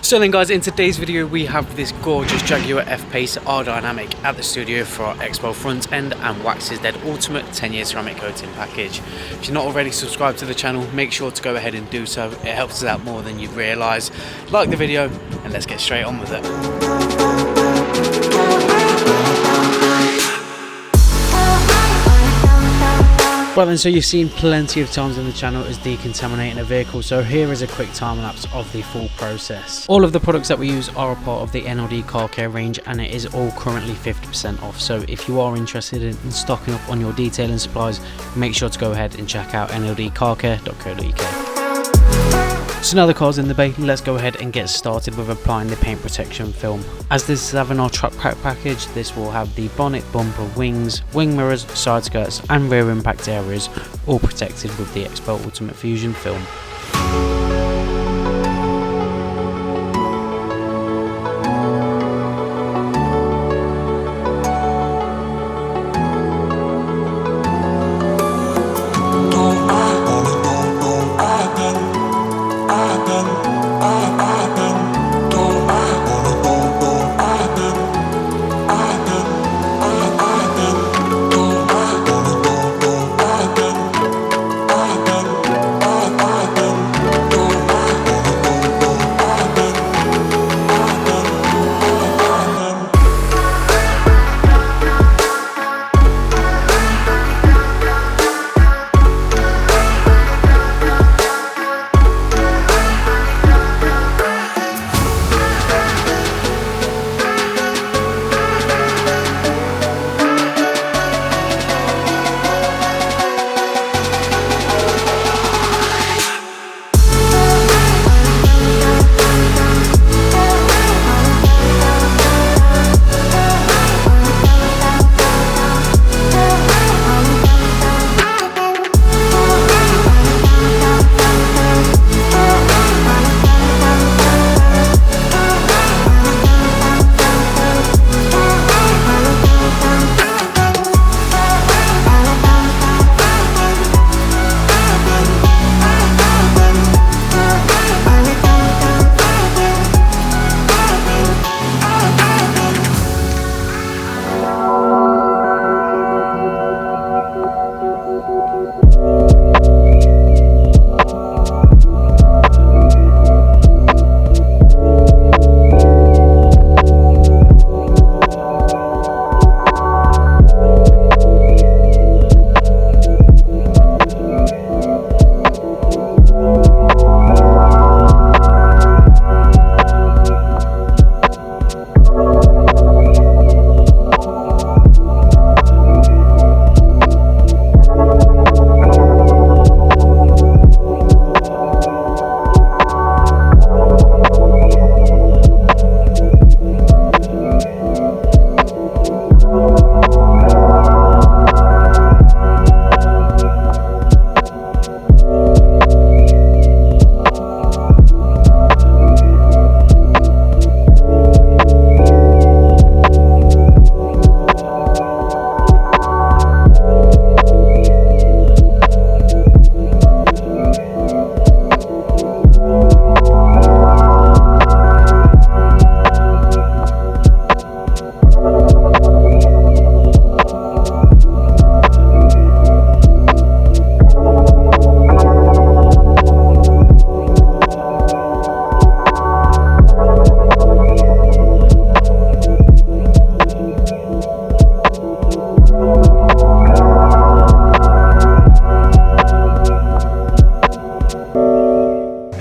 So then guys, in today's video we have this gorgeous Jaguar F-PACE R-Dynamic at the studio for our Xpel front end and Wax's Dead Ultimate 10-year ceramic coating package. If you're not already subscribed to the channel, make sure to go ahead and do so. It helps us out more than you'd realise. Like the video and let's get straight on with it. Well then, so you've seen plenty of times on the channel as decontaminating a vehicle, so here is a quick time lapse of the full process. All of the products that we use are a part of the NLD car care range and it is all currently 50% off, so if you are interested in stocking up on your detailing supplies, make sure to go ahead and check out nldcarcare.co.uk. So now the car's in the bay, let's go ahead and get started with applying the paint protection film. As this is having our truck pack package, this will have the bonnet, bumper, wings, wing mirrors, side skirts and rear impact areas all protected with the Xpel Ultimate Fusion film.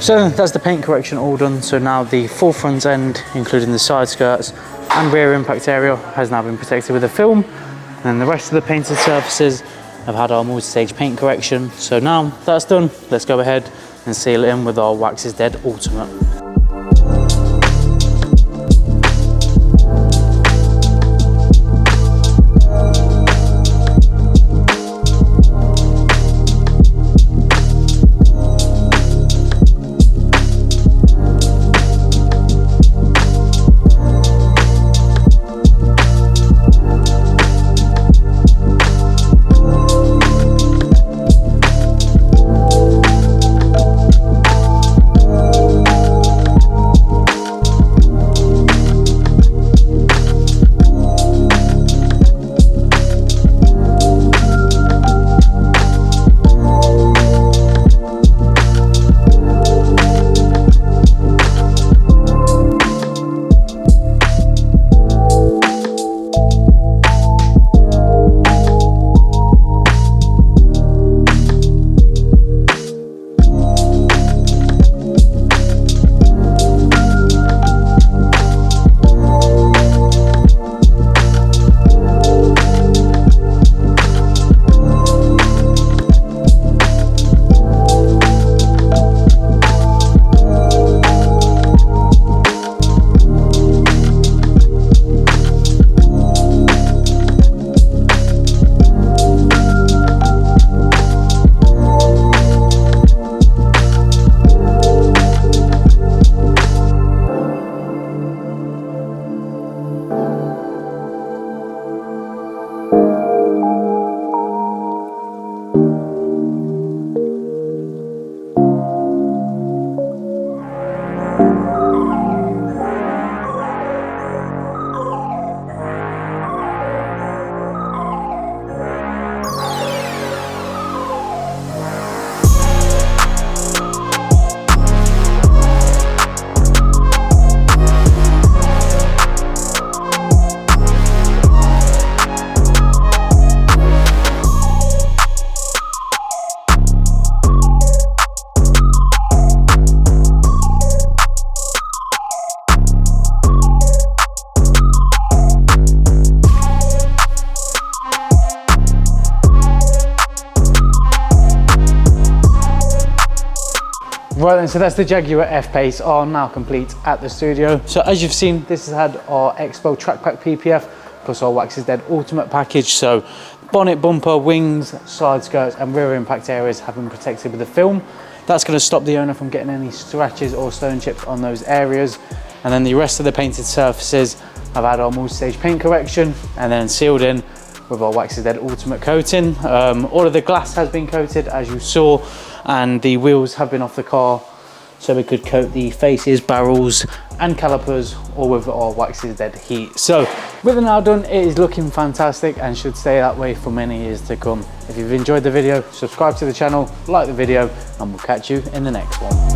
So that's the paint correction all done. So now the full front end, including the side skirts and rear impact area, has now been protected with a film. And then the rest of the painted surfaces have had our multi-stage paint correction. So now that's done, let's go ahead and seal it in with our Wax's Dead Ultimate. Right then, so that's the Jaguar F-PACE, are now complete at the studio. So as you've seen, this has had our Xpel PPF plus our Wax is Dead Ultimate package. So bonnet, bumper, wings, side skirts and rear impact areas have been protected with the film. That's going to stop the owner from getting any scratches or stone chips on those areas. And then the rest of the painted surfaces have had our multi-stage paint correction and then sealed in with our Wax is Dead Ultimate coating. All of the glass has been coated as you saw, and the wheels have been off the car, so we could coat the faces, barrels and calipers all with our Wax is Dead heat. So with it now done, it is looking fantastic and should stay that way for many years to come. If you've enjoyed the video, subscribe to the channel, like the video, and we'll catch you in the next one.